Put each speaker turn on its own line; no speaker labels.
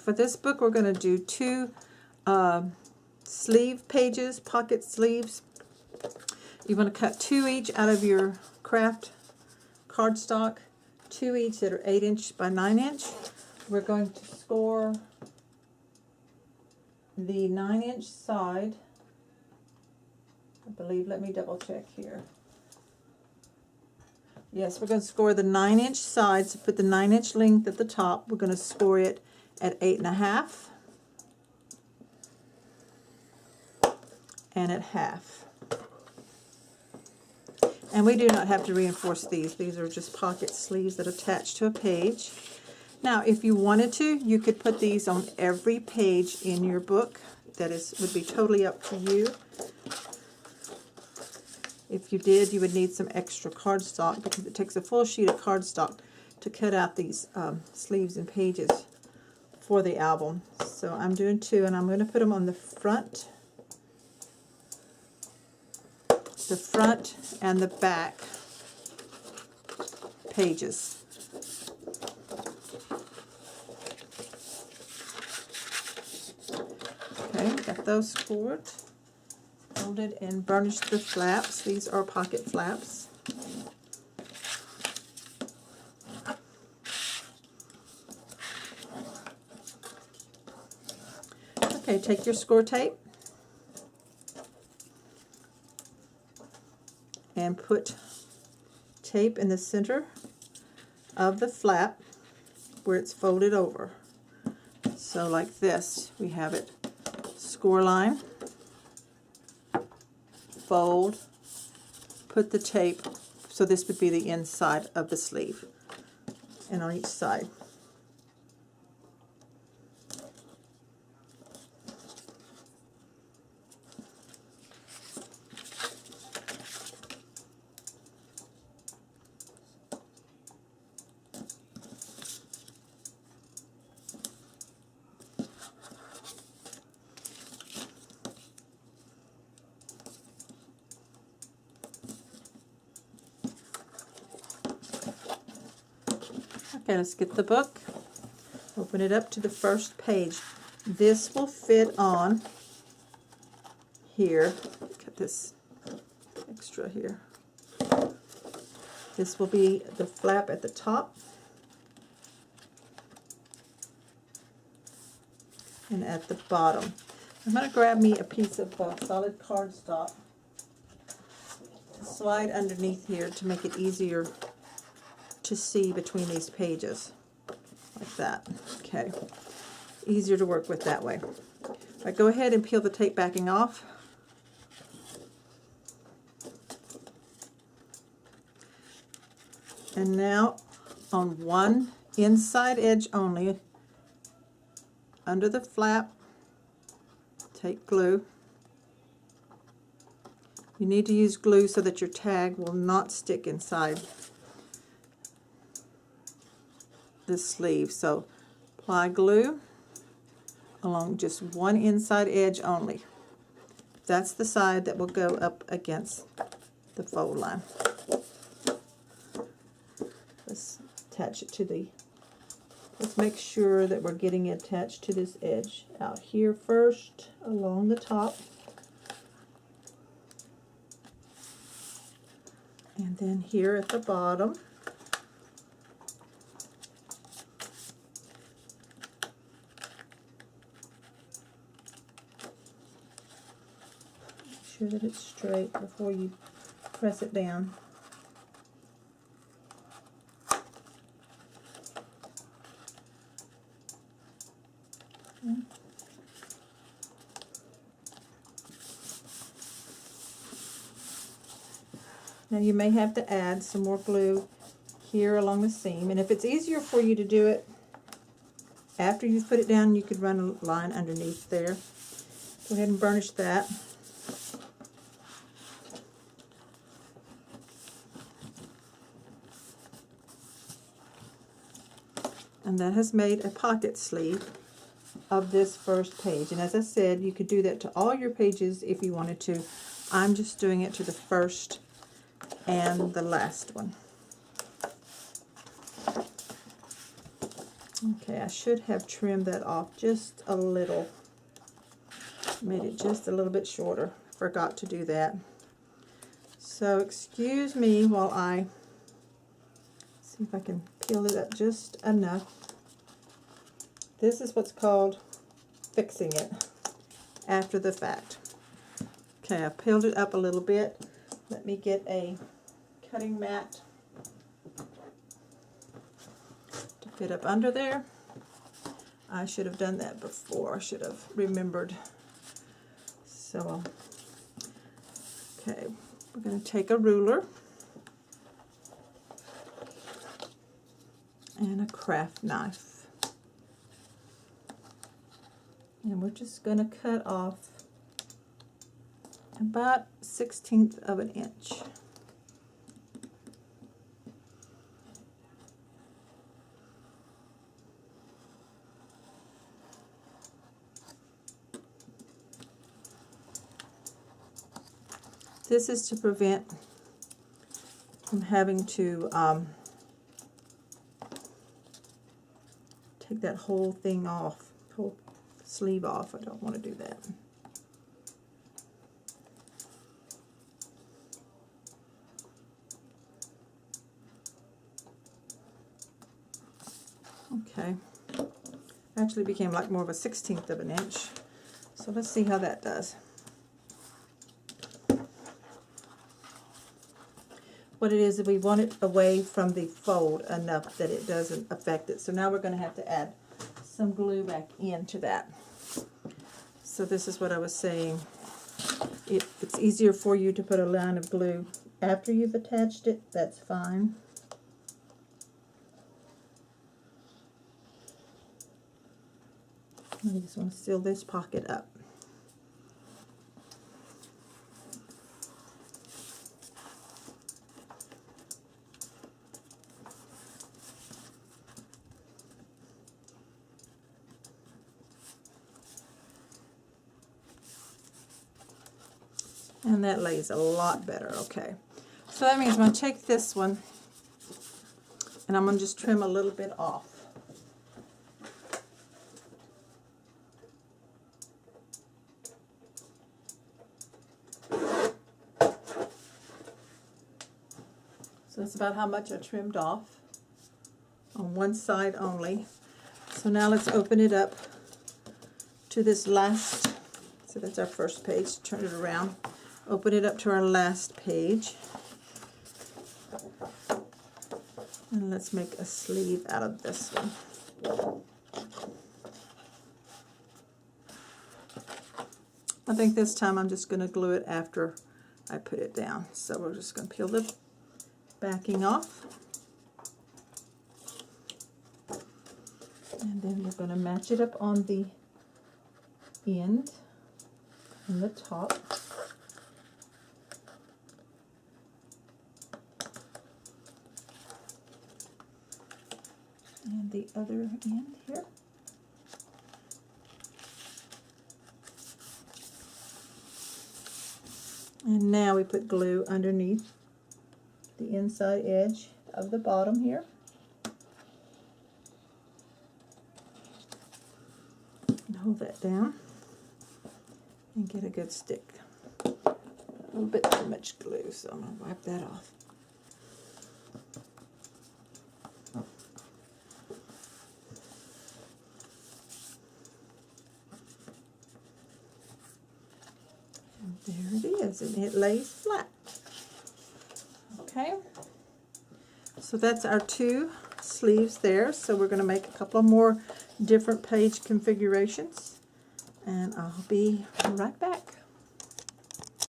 For this book, we're going to do 2 sleeve pages, pocket sleeves. You want to cut 2 each out of your craft cardstock, 2 each that are 8 inch by 9 inch. We're going to score the 9 inch side, I believe. Let me double check here. Yes, we're going to score the 9 inch sides. So put the 9 inch length at the top. We're going to score it at 8.5 and at half. And we do not have to reinforce these. These are just pocket sleeves that attach to a page. Now, if you wanted to, you could put these on every page in your book. That would be totally up to you. If you did, you would need some extra cardstock because it takes a full sheet of cardstock to cut out these sleeves and pages for the album. So I'm doing 2, and I'm going to put them on the front and the back pages. Okay, got those scored. Folded and burnished the flaps. These are pocket flaps. Okay, take your score tape and put tape in the center of the flap where it's folded over. So like this, we have it score line, fold, put the tape, so this would be the inside of the sleeve, and on each side. Okay, let's get the book. Open it up to the first page. This will fit on here. Cut this extra here. This will be the flap at the top and at the bottom. I'm going to grab me a piece of solid cardstock to slide underneath here to make it easier to see between these pages, like that. Okay, easier to work with that way. All right, go ahead and peel the tape backing off. And now on one inside edge only, under the flap, take glue. You need to use glue so that your tag will not stick inside the sleeve. So apply glue along just one inside edge only. That's the side that will go up against the fold line. Let's attach it to the, let's make sure that we're getting it attached to this edge out here first along the top, and then here at the bottom. Make sure that it's straight before you press it down. Okay. Now you may have to add some more glue here along the seam, and if it's easier for you to do it after you've put it down, you could run a line underneath there. Go ahead and burnish that. And that has made a pocket sleeve of this first page. And as I said, you could do that to all your pages if you wanted to. I'm just doing it to the first and the last one. Okay, I should have trimmed that off just a little. Made it just a little bit shorter. Forgot to do that. So excuse me while I see if I can peel it up just enough. This is what's called fixing it after the fact. Okay, I peeled it up a little bit. Let me get a cutting mat to fit up under there. I should have done that before. I should have remembered. So, okay, we're going to take a ruler and a craft knife. And we're just going to cut off about 1/16 of an inch. This is to prevent from having to take that whole thing off, whole sleeve off. I don't want to do that. Okay, actually became like more of a 1/16 of an inch. So let's see how that does. What it is we want it away from the fold enough that it doesn't affect it. So now we're going to have to add some glue back into that. So this is what I was saying. If it's easier for you to put a line of glue after you've attached it, that's fine. I just want to seal this pocket up. And that lays a lot better. Okay, so that means I'm going to take this one and I'm going to just trim a little bit off. So that's about how much I trimmed off on one side only. So now let's open it up to this last, so that's our first page, turn it around. Open it up to our last page. And let's make a sleeve out of this one. I think this time I'm just going to glue it after I put it down. So we're just going to peel the backing off. And then we're going to match it up on the end and the top. And the other end here. And now we put glue underneath the inside edge of the bottom here. And hold that down and get a good stick. A little bit too much glue, so I'm going to wipe that off. There it is, and it lays flat. Okay, so that's our two sleeves there. So we're going to make a couple more different page configurations, and I'll be right back.